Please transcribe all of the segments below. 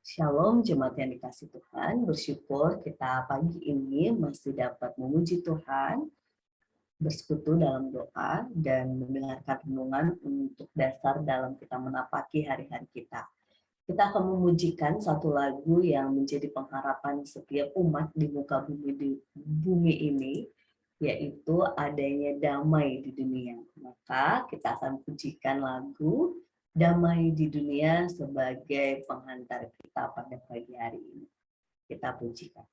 Shalom jemaat yang dikasih Tuhan, bersyukur kita pagi ini masih dapat memuji Tuhan, bersekutu dalam doa, dan mendengarkan renungan untuk dasar dalam kita menapaki hari-hari kita. Kita akan memujikan satu lagu yang menjadi pengharapan setiap umat di muka bumi ini, yaitu adanya damai di dunia. Maka kita akan pujikan lagu Damai di Dunia sebagai penghantar kita pada pagi hari ini. Kita pujikan.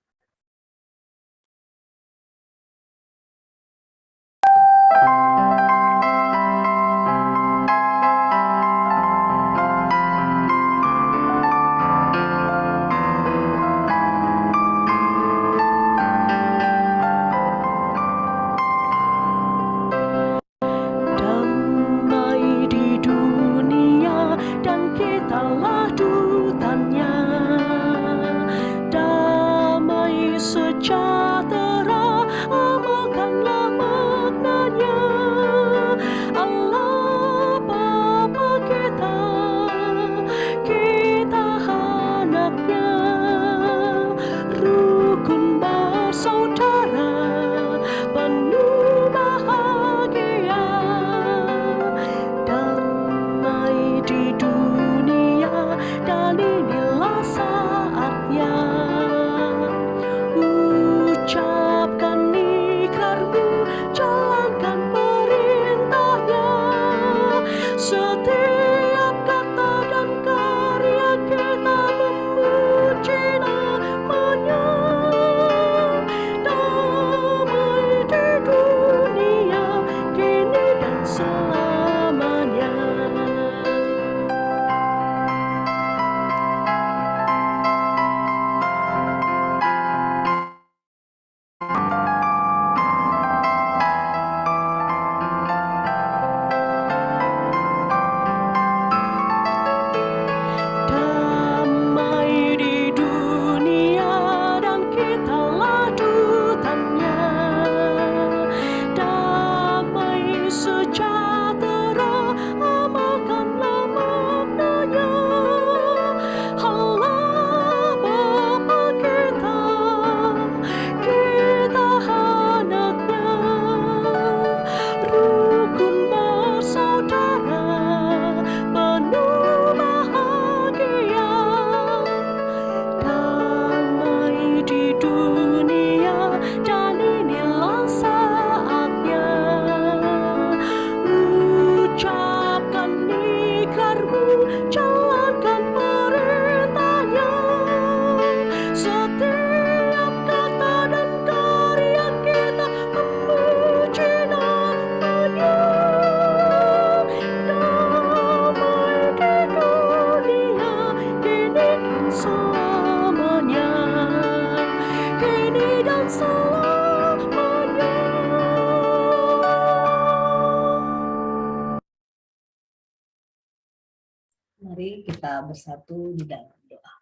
Mari kita bersatu di dalam doa.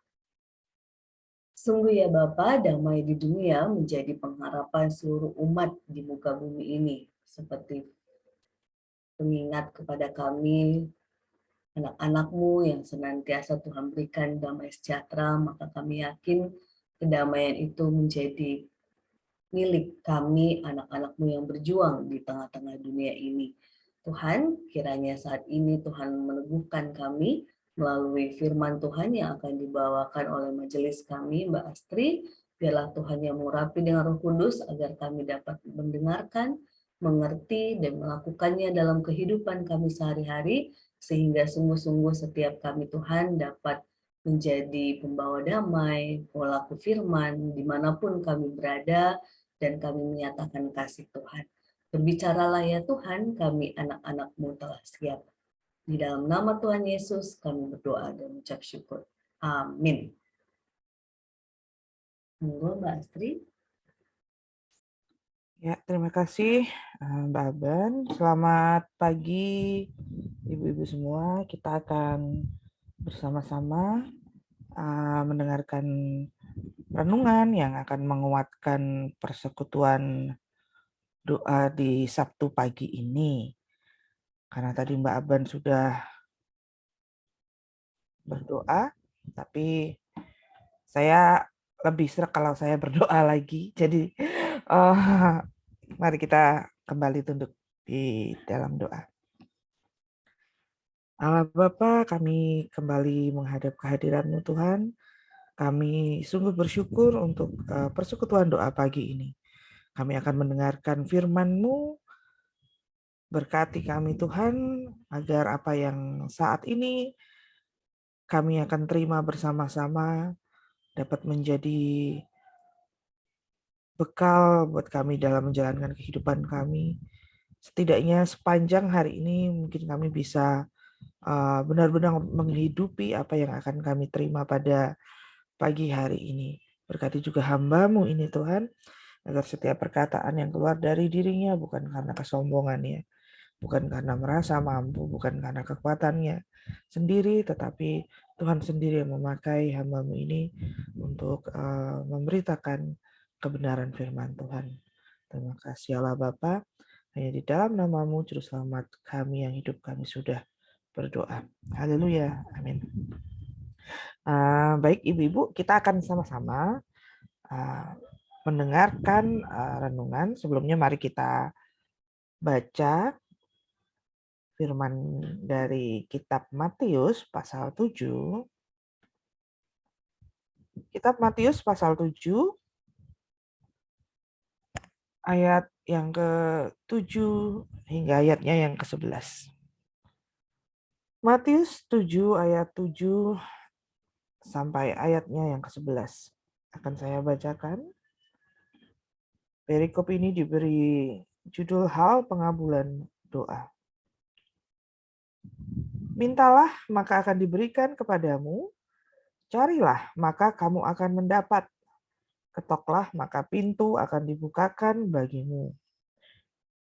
Sungguh ya Bapa, damai di dunia menjadi pengharapan seluruh umat di muka bumi ini. Seperti pengingat kepada kami, anak-anak-Mu yang senantiasa Tuhan berikan damai sejahtera, maka kami yakin kedamaian itu menjadi milik kami, anak-anak-Mu yang berjuang di tengah-tengah dunia ini. Tuhan, kiranya saat ini Tuhan meneguhkan kami melalui firman Tuhan yang akan dibawakan oleh majelis kami, Mbak Astri. Biarlah Tuhan yang mengurapi dengan Roh Kudus agar kami dapat mendengarkan, mengerti, dan melakukannya dalam kehidupan kami sehari-hari, sehingga sungguh-sungguh setiap kami Tuhan dapat menjadi pembawa damai, pelaku firman, dimanapun kami berada, dan kami menyatakan kasih Tuhan. Berbicaralah ya Tuhan, kami anak-anak-Mu telah siap. Di dalam nama Tuhan Yesus kami berdoa dan mengucap syukur. Amin. Monggo Mbak Astri. Ya, terima kasih Mbak Aban. Selamat pagi Ibu-ibu semua. Kita akan bersama-sama mendengarkan renungan yang akan menguatkan persekutuan doa di Sabtu pagi ini. Karena tadi Mbak Aban sudah berdoa, tapi Saya lebih sreg kalau saya berdoa lagi. Jadi mari kita kembali tunduk di dalam doa. Allah Bapa, kami kembali menghadap kehadiran-Mu Tuhan. Kami sungguh bersyukur untuk persekutuan doa pagi ini. Kami akan mendengarkan firman-Mu. Berkati kami Tuhan, agar apa yang saat ini kami akan terima bersama-sama dapat menjadi bekal buat kami dalam menjalankan kehidupan kami. Setidaknya sepanjang hari ini mungkin kami bisa benar-benar menghidupi apa yang akan kami terima pada pagi hari ini. Berkati juga hamba-Mu ini Tuhan, agar setiap perkataan yang keluar dari dirinya bukan karena kesombongannya, bukan karena merasa mampu, bukan karena kekuatannya sendiri, tetapi Tuhan sendiri yang memakai hamba-Mu ini untuk memberitakan kebenaran firman Tuhan. Terima kasih Allah Bapa. Hanya di dalam nama-Mu Juru Selamat kami yang hidup kami sudah berdoa. Haleluya. Amin. Baik Ibu-Ibu, kita akan sama-sama mendengarkan renungan. Sebelumnya mari kita baca firman dari kitab Matius pasal 7. Kitab Matius pasal 7 ayat yang ke-7 hingga ayatnya yang ke-11. Matius 7 ayat 7 sampai ayatnya yang ke-11. Akan saya bacakan. Perikop ini diberi judul hal pengabulan doa. Mintalah maka akan diberikan kepadamu, carilah maka kamu akan mendapat, ketoklah maka pintu akan dibukakan bagimu.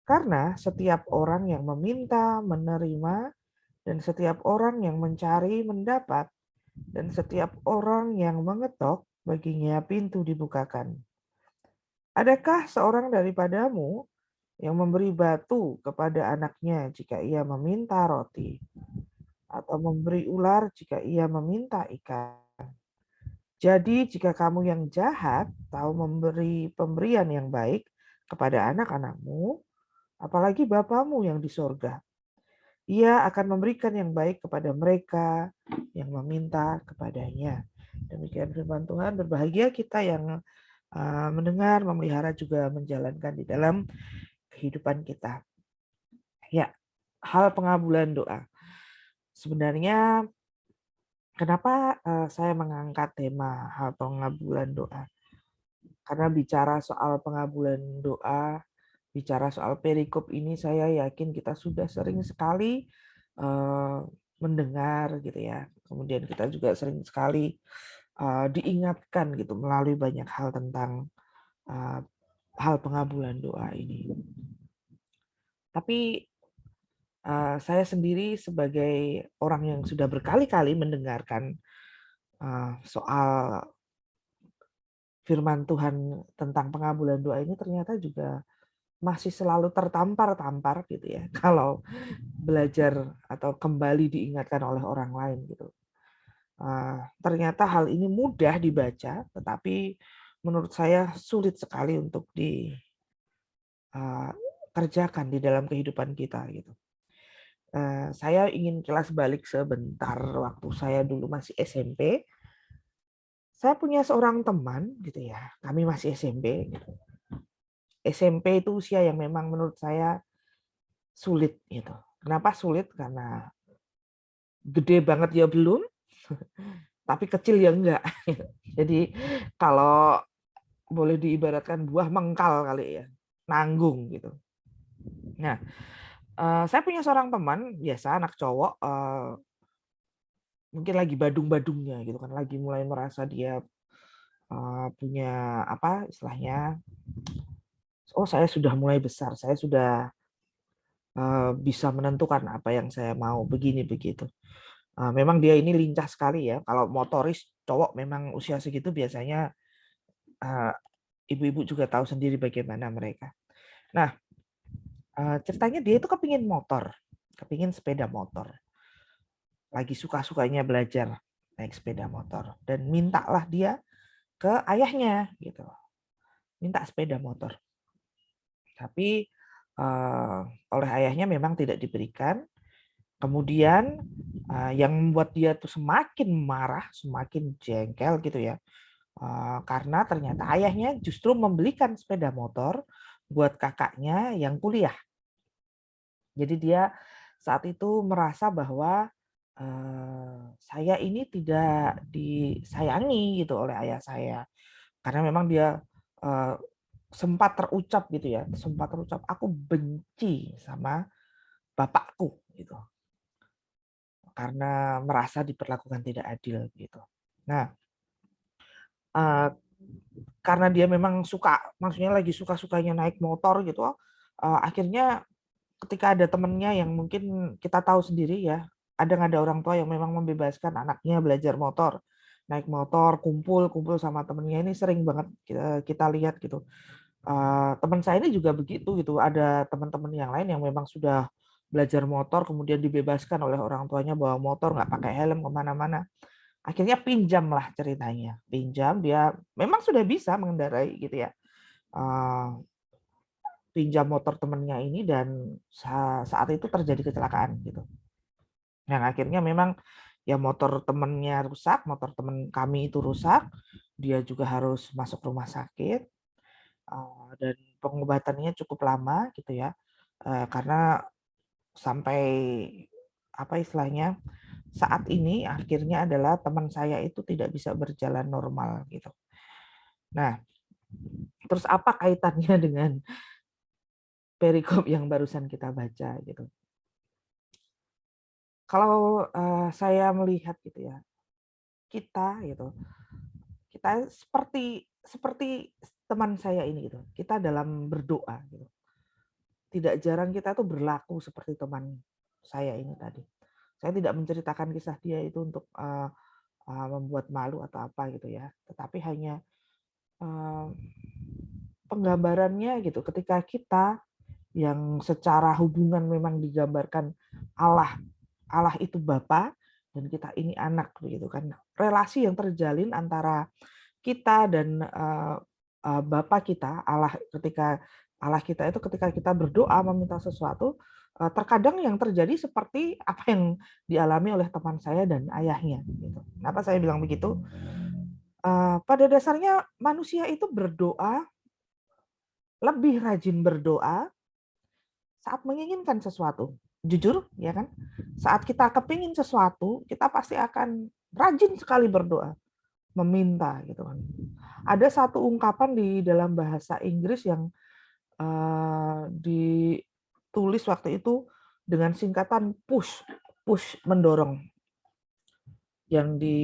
Karena setiap orang yang meminta menerima, dan setiap orang yang mencari mendapat, dan setiap orang yang mengetok baginya pintu dibukakan. Adakah seorang daripadamu yang memberi batu kepada anaknya jika ia meminta roti, atau memberi ular jika ia meminta ikan? Jadi jika kamu yang jahat tahu memberi pemberian yang baik kepada anak-anakmu, apalagi Bapamu yang di sorga, Ia akan memberikan yang baik kepada mereka yang meminta kepadanya. Demikian firman Tuhan. Berbahagia kita yang mendengar, memelihara, juga menjalankan di dalam kehidupan kita. Ya, hal pengabulan doa. Sebenarnya kenapa saya mengangkat tema hal pengabulan doa? Karena bicara soal pengabulan doa, bicara soal perikop ini, saya yakin kita sudah sering sekali mendengar gitu ya. Kemudian kita juga sering sekali diingatkan gitu melalui banyak hal tentang hal pengabulan doa ini. Tapi saya sendiri sebagai orang yang sudah berkali-kali mendengarkan soal firman Tuhan tentang pengabulan doa ini, ternyata juga masih selalu tertampar-tampar gitu ya kalau belajar atau kembali diingatkan oleh orang lain gitu. Ternyata hal ini mudah dibaca, tetapi menurut saya sulit sekali untuk dikerjakan di dalam kehidupan kita gitu. Saya ingin kilas balik sebentar waktu saya dulu masih SMP. Saya punya seorang teman gitu ya, kami masih SMP gitu. SMP itu usia yang memang menurut saya sulit gitu. Kenapa sulit? Karena gede banget ya belum, tapi kecil ya enggak. Jadi kalau boleh diibaratkan buah mengkal kali ya, nanggung gitu. Nah, saya punya seorang teman biasa anak cowok, mungkin lagi badung-badungnya gitu kan, lagi mulai merasa dia punya apa istilahnya, oh saya sudah mulai besar, saya sudah bisa menentukan apa yang saya mau, begini begitu. Memang dia ini lincah sekali ya, kalau motoris cowok memang usia segitu biasanya ibu-ibu juga tahu sendiri bagaimana mereka. Nah, ceritanya dia itu kepingin sepeda motor. Lagi suka-sukanya belajar naik sepeda motor. Dan mintalah dia ke ayahnya gitu, minta sepeda motor. Tapi oleh ayahnya memang tidak diberikan. Kemudian yang membuat dia tuh semakin marah, semakin jengkel gitu ya. Karena ternyata ayahnya justru membelikan sepeda motor buat kakaknya yang kuliah. Jadi dia saat itu merasa bahwa saya ini tidak disayangi gitu oleh ayah saya. Karena memang dia sempat terucap gitu ya, sempat terucap, aku benci sama bapakku gitu. Karena merasa diperlakukan tidak adil gitu. Nah, karena dia memang suka, maksudnya lagi suka-sukanya naik motor gitu, akhirnya ketika ada temennya yang mungkin kita tahu sendiri ya, ada orang tua yang memang membebaskan anaknya belajar motor, naik motor, kumpul sama temennya, ini sering banget kita lihat gitu. Teman saya ini juga begitu gitu, ada teman-teman yang lain yang memang sudah belajar motor kemudian dibebaskan oleh orang tuanya bawa motor nggak pakai helm kemana-mana. Akhirnya pinjam lah ceritanya, pinjam, dia memang sudah bisa mengendarai gitu ya. Pinjam motor temennya ini dan saat itu terjadi kecelakaan gitu. Yang akhirnya memang ya motor temennya rusak, motor temen kami itu rusak, dia juga harus masuk rumah sakit dan pengobatannya cukup lama gitu ya, karena sampai apa istilahnya, saat ini akhirnya adalah teman saya itu tidak bisa berjalan normal gitu. Nah, terus apa kaitannya dengan perikop yang barusan kita baca gitu? Kalau saya melihat gitu ya, kita gitu, kita seperti seperti teman saya ini gitu, kita dalam berdoa gitu. Tidak jarang kita tuh berlaku seperti teman saya ini tadi. Saya tidak menceritakan kisah dia itu untuk membuat malu atau apa gitu ya, tetapi hanya penggambarannya gitu. Ketika kita yang secara hubungan memang digambarkan Allah itu Bapa dan kita ini anak begitu kan. Relasi yang terjalin antara kita dan Bapa kita, ketika Allah kita itu ketika kita berdoa meminta sesuatu, terkadang yang terjadi seperti apa yang dialami oleh teman saya dan ayahnya gitu. Kenapa saya bilang begitu? Pada dasarnya manusia itu berdoa, lebih rajin berdoa saat menginginkan sesuatu. Jujur, ya kan? Saat kita kepingin sesuatu, kita pasti akan rajin sekali berdoa, meminta gitu kan. Ada satu ungkapan di dalam bahasa Inggris yang ditulis waktu itu dengan singkatan push mendorong. Yang di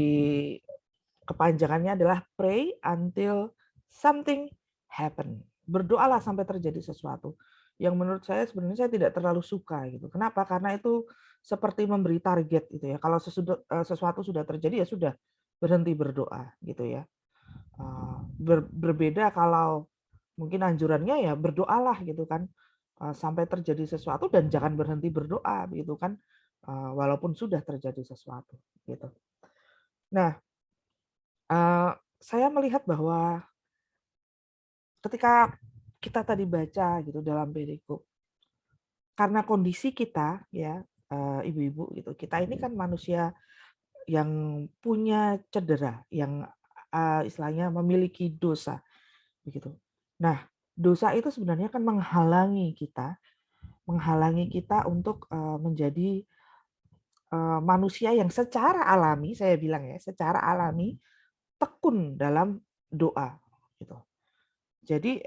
kepanjangannya adalah pray until something happen. Berdoalah sampai terjadi sesuatu. Yang menurut saya sebenarnya saya tidak terlalu suka gitu. Kenapa? Karena itu seperti memberi target gitu ya. Kalau sesuatu sudah terjadi ya sudah, berhenti berdoa gitu ya. Berbeda kalau mungkin anjurannya ya berdoalah gitu kan, sampai terjadi sesuatu dan jangan berhenti berdoa gitu kan, walaupun sudah terjadi sesuatu gitu. Nah, saya melihat bahwa ketika kita tadi baca gitu dalam perikop, karena kondisi kita ya, ibu-ibu gitu, kita ini kan manusia yang punya cedera, yang istilahnya memiliki dosa begitu. Nah, dosa itu sebenarnya kan menghalangi kita untuk menjadi manusia yang secara alami, saya bilang ya, secara alami tekun dalam doa gitu. Jadi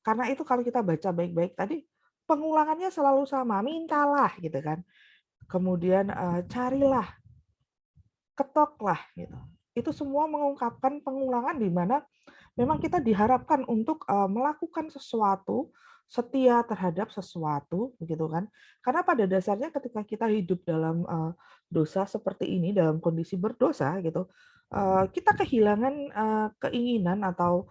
karena itu kalau kita baca baik-baik tadi, pengulangannya selalu sama, mintalah gitu kan. Kemudian carilah, ketoklah gitu. Itu semua mengungkapkan pengulangan di mana memang kita diharapkan untuk melakukan sesuatu, setia terhadap sesuatu, begitu kan? Karena pada dasarnya ketika kita hidup dalam dosa seperti ini, dalam kondisi berdosa, gitu, kita kehilangan keinginan atau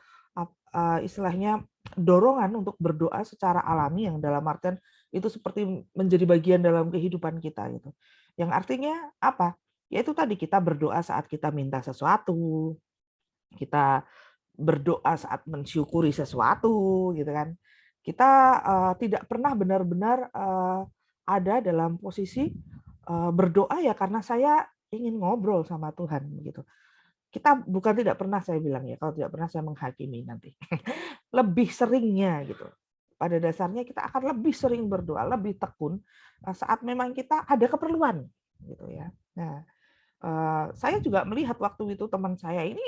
istilahnya dorongan untuk berdoa secara alami yang dalam artian itu seperti menjadi bagian dalam kehidupan kita, gitu. Yang artinya apa? Yaitu tadi kita berdoa saat kita minta sesuatu, kita berdoa saat mensyukuri sesuatu, gitu kan. Kita tidak pernah benar-benar ada dalam posisi berdoa ya karena saya ingin ngobrol sama Tuhan, gitu. Kita bukan tidak pernah saya bilang ya, kalau tidak pernah saya menghakimi nanti. Lebih seringnya gitu. Pada dasarnya kita akan lebih sering berdoa, lebih tekun saat memang kita ada keperluan, gitu ya. Nah, saya juga melihat waktu itu teman saya ini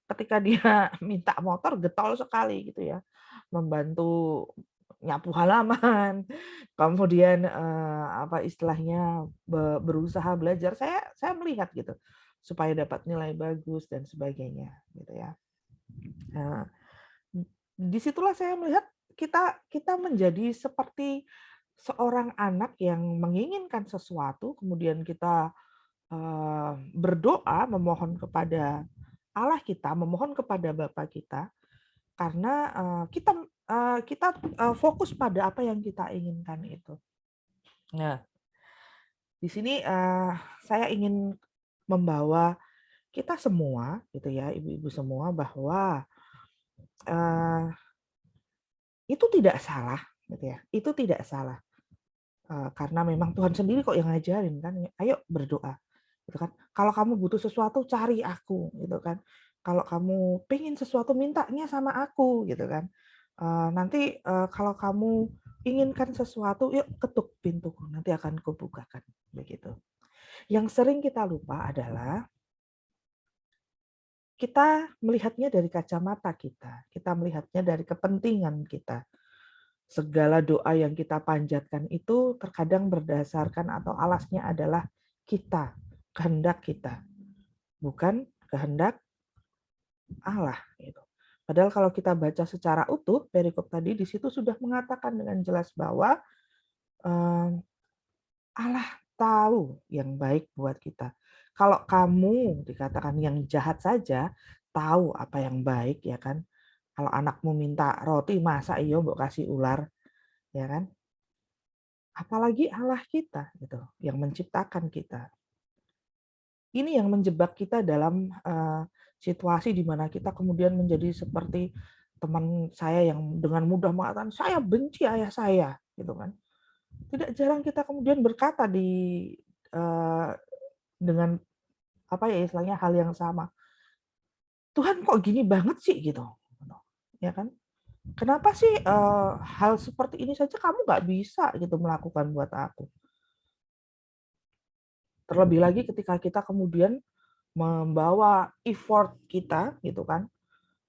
ketika dia minta motor getol sekali gitu ya, membantu nyapu halaman, kemudian apa istilahnya berusaha belajar. Saya melihat gitu supaya dapat nilai bagus dan sebagainya gitu ya. Nah, disitulah saya melihat kita kita menjadi seperti seorang anak yang menginginkan sesuatu, kemudian kita berdoa memohon kepada Allah kita, memohon kepada Bapa kita, karena kita fokus pada apa yang kita inginkan itu. Nah, di sini saya ingin membawa kita semua, gitu ya, ibu-ibu semua, bahwa itu tidak salah, gitu ya. Itu tidak salah. Karena memang Tuhan sendiri kok yang ngajarin kan, ayo berdoa, gitu kan. Kalau kamu butuh sesuatu cari aku, gitu kan. Kalau kamu pengen sesuatu mintanya sama aku, gitu kan. Nanti kalau kamu inginkan sesuatu, yuk ketuk pintuku, nanti akan kubukakan, begitu. Yang sering kita lupa adalah kita melihatnya dari kacamata kita melihatnya dari kepentingan kita. Segala doa yang kita panjatkan itu terkadang berdasarkan atau alasnya adalah kita, kehendak kita, bukan kehendak Allah. Gitu. Padahal kalau kita baca secara utuh, perikop tadi di situ sudah mengatakan dengan jelas bahwa Allah tahu yang baik buat kita. Kalau kamu dikatakan yang jahat saja tahu apa yang baik, ya kan? Kalau anakmu minta roti, masa iyo mbok kasih ular, ya kan? Apalagi Allah kita gitu, yang menciptakan kita. Ini yang menjebak kita dalam situasi di mana kita kemudian menjadi seperti teman saya yang dengan mudah mengatakan saya benci ayah saya, gitu kan. Tidak jarang kita kemudian berkata dengan apa ya istilahnya hal yang sama. Tuhan kok gini banget sih gitu, ya kan? Kenapa sih hal seperti ini saja kamu nggak bisa gitu melakukan buat aku? Terlebih lagi ketika kita kemudian membawa effort kita gitu kan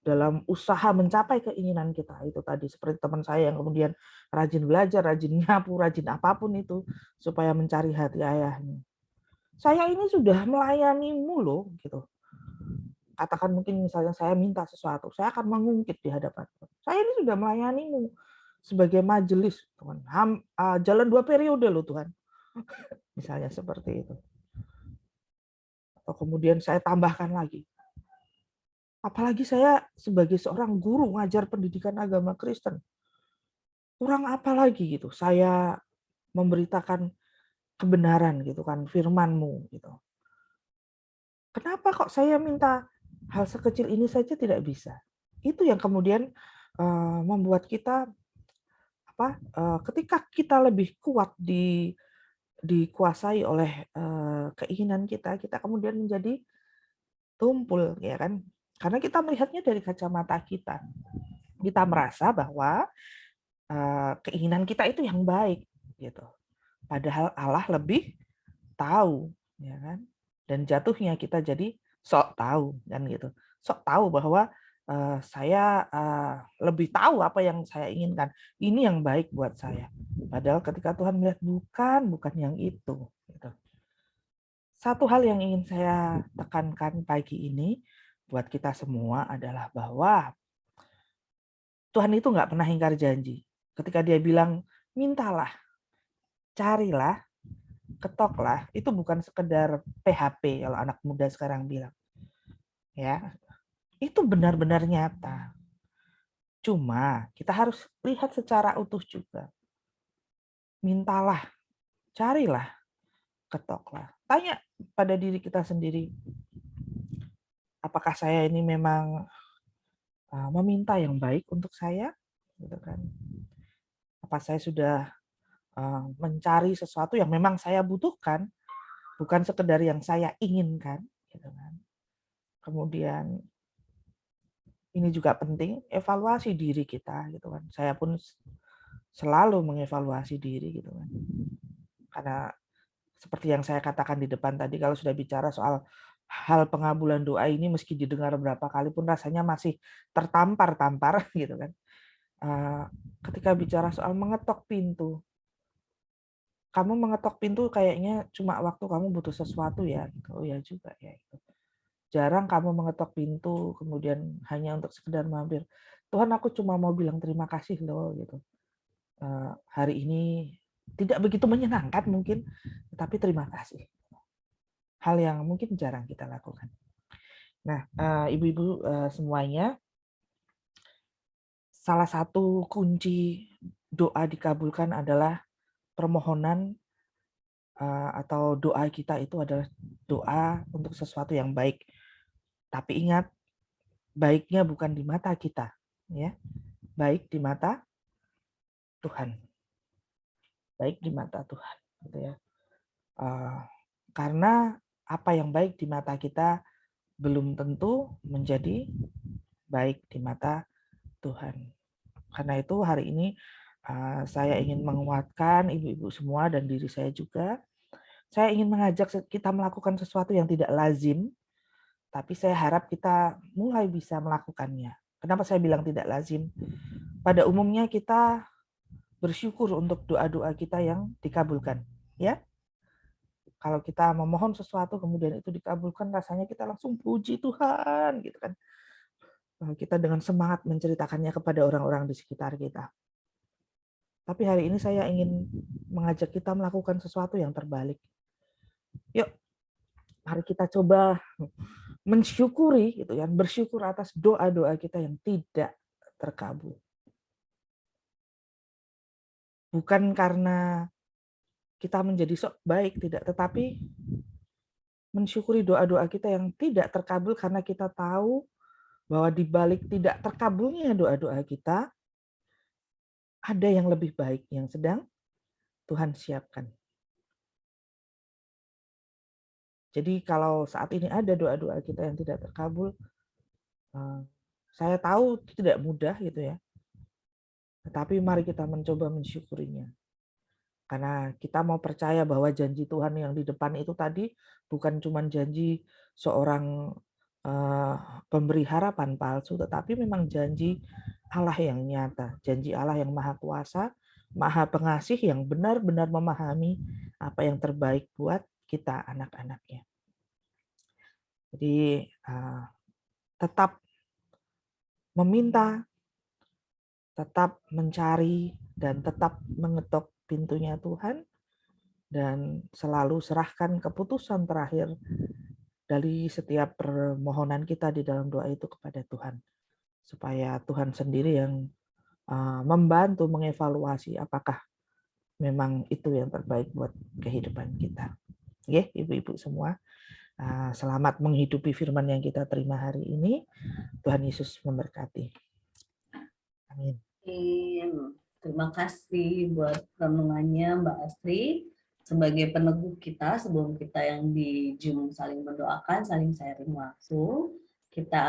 dalam usaha mencapai keinginan kita itu tadi seperti teman saya yang kemudian rajin belajar, rajin nyapu, rajin apapun itu supaya mencari hati ayahnya. Saya ini sudah melayanimu loh gitu. Katakan mungkin misalnya saya minta sesuatu, saya akan mengungkit di hadapan Tuhan. Saya ini sudah melayanimu sebagai majelis Tuhan. Jalan 2 periode loh Tuhan. Misalnya seperti itu. Atau kemudian saya tambahkan lagi. Apalagi saya sebagai seorang guru ngajar pendidikan agama Kristen. Kurang apa lagi gitu. Saya memberitakan kebenaran gitu kan, firman-Mu gitu. Kenapa kok saya minta hal sekecil ini saja tidak bisa? Itu yang kemudian membuat kita ketika kita lebih kuat dikuasai oleh keinginan kita, kita kemudian menjadi tumpul, ya kan? Karena kita melihatnya dari kacamata kita. Kita merasa bahwa keinginan kita itu yang baik, gitu. Padahal Allah lebih tahu, ya kan? Dan jatuhnya kita jadi sok tahu, kan gitu. Sok tahu bahwa saya lebih tahu apa yang saya inginkan. Ini yang baik buat saya. Padahal ketika Tuhan melihat bukan yang itu. Gitu. Satu hal yang ingin saya tekankan pagi ini buat kita semua adalah bahwa Tuhan itu nggak pernah ingkar janji. Ketika dia bilang, mintalah, carilah, ketoklah, itu bukan sekedar PHP kalau anak muda sekarang bilang. Ya, itu benar-benar nyata. Cuma kita harus lihat secara utuh juga. Mintalah, carilah, ketoklah. Tanya pada diri kita sendiri, apakah saya ini memang meminta yang baik untuk saya, gitu kan? Apa saya sudah mencari sesuatu yang memang saya butuhkan, bukan sekedar yang saya inginkan, gitu kan? Kemudian ini juga penting, evaluasi diri kita, gitu kan? Saya pun selalu mengevaluasi diri, gitu kan? Karena seperti yang saya katakan di depan tadi, kalau sudah bicara soal hal pengabulan doa ini, meski didengar berapa kali pun rasanya masih tertampar-tampar, gitu kan? Ketika bicara soal mengetok pintu, kamu mengetok pintu kayaknya cuma waktu kamu butuh sesuatu ya, gitu. Oh ya juga ya itu. Jarang kamu mengetok pintu kemudian hanya untuk sekedar mampir. Tuhan, aku cuma mau bilang terima kasih loh, gitu. Hari ini tidak begitu menyenangkan mungkin, tapi terima kasih. Hal yang mungkin jarang kita lakukan. Nah, ibu-ibu semuanya, salah satu kunci doa dikabulkan adalah permohonan atau doa kita itu adalah doa untuk sesuatu yang baik. Tapi ingat, baiknya bukan di mata kita, ya. Baik di mata Tuhan. Baik di mata Tuhan, gitu ya. Karena apa yang baik di mata kita belum tentu menjadi baik di mata Tuhan. Karena itu hari ini saya ingin menguatkan ibu-ibu semua dan diri saya juga. Saya ingin mengajak kita melakukan sesuatu yang tidak lazim, tapi saya harap kita mulai bisa melakukannya. Kenapa saya bilang tidak lazim? Pada umumnya kita bersyukur untuk doa-doa kita yang dikabulkan, ya. Kalau kita memohon sesuatu kemudian itu dikabulkan, rasanya kita langsung puji Tuhan, gitu kan. Kita dengan semangat menceritakannya kepada orang-orang di sekitar kita. Tapi hari ini saya ingin mengajak kita melakukan sesuatu yang terbalik. Yuk, mari kita coba mensyukuri, gitu ya, bersyukur atas doa-doa kita yang tidak terkabul. Bukan karena kita menjadi sok baik, tidak, tetapi mensyukuri doa-doa kita yang tidak terkabul karena kita tahu bahwa di balik tidak terkabulnya doa-doa kita ada yang lebih baik yang sedang Tuhan siapkan. Jadi kalau saat ini ada doa-doa kita yang tidak terkabul, saya tahu tidak mudah, gitu ya. Tetapi mari kita mencoba mensyukurinya. Karena kita mau percaya bahwa janji Tuhan yang di depan itu tadi bukan cuma janji seorang pemberi harapan palsu, tetapi memang janji Allah yang nyata, janji Allah yang maha kuasa, maha pengasih, yang benar-benar memahami apa yang terbaik buat kita anak-anaknya. Jadi tetap meminta, tetap mencari, dan tetap mengetok pintunya Tuhan, dan selalu serahkan keputusan terakhir dari setiap permohonan kita di dalam doa itu kepada Tuhan. Supaya Tuhan sendiri yang membantu mengevaluasi apakah memang itu yang terbaik buat kehidupan kita. Ya, ibu-ibu semua, selamat menghidupi firman yang kita terima hari ini. Tuhan Yesus memberkati. Amin. Terima kasih buat renungannya Mbak Astri. Sebagai peneguh kita sebelum kita yang di Zoom saling mendoakan, saling sharing langsung. Kita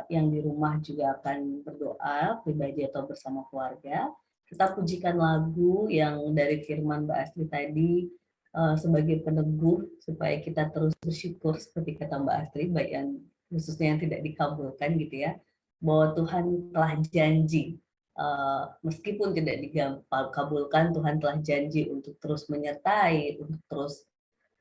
yang di rumah juga akan berdoa pribadi atau bersama keluarga. Kita pujikan lagu yang dari firman Mbak Astri tadi sebagai peneguh supaya kita terus bersyukur seperti kata Mbak Astri, baik yang khususnya yang tidak dikabulkan gitu ya, bahwa Tuhan telah janji. Meskipun tidak dikabulkan, Tuhan telah janji untuk terus menyertai, untuk terus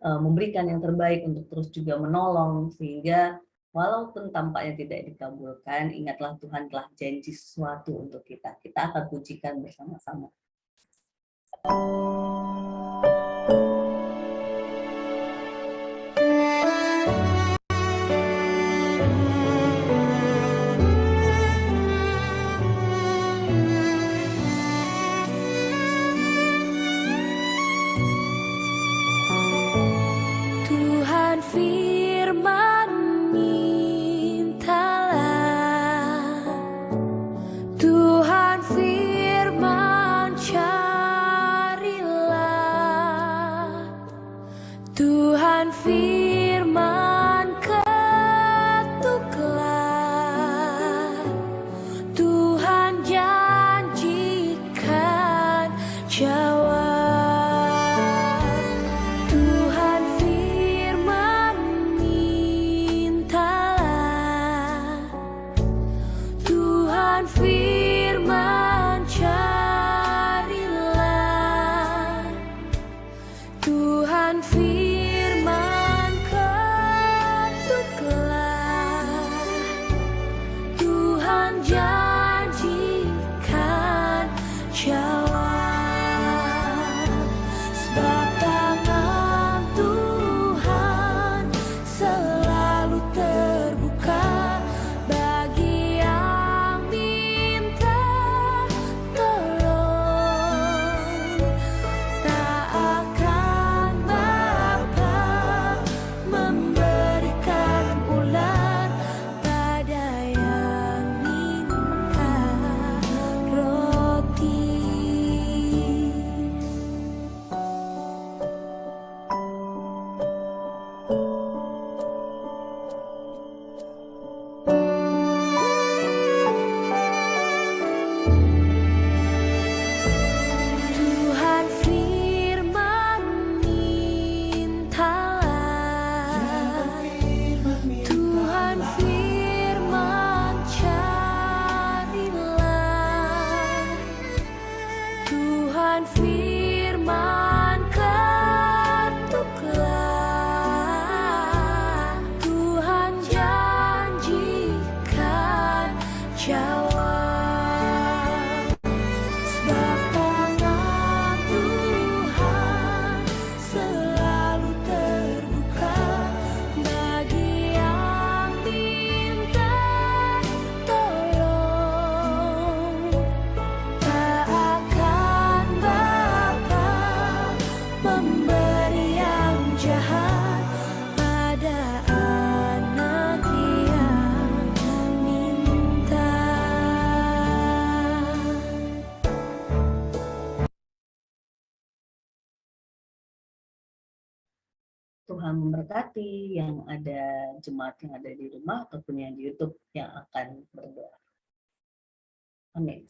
memberikan yang terbaik, untuk terus juga menolong, sehingga walaupun tampaknya tidak dikabulkan, ingatlah Tuhan telah janji sesuatu untuk kita. Kita akan pujikan bersama-sama. Tuhan firman-Ni memberi yang jahat pada anak yang minta. Tuhan memberkati yang ada jemaat yang ada di rumah ataupun yang di YouTube yang akan berdoa. Amin.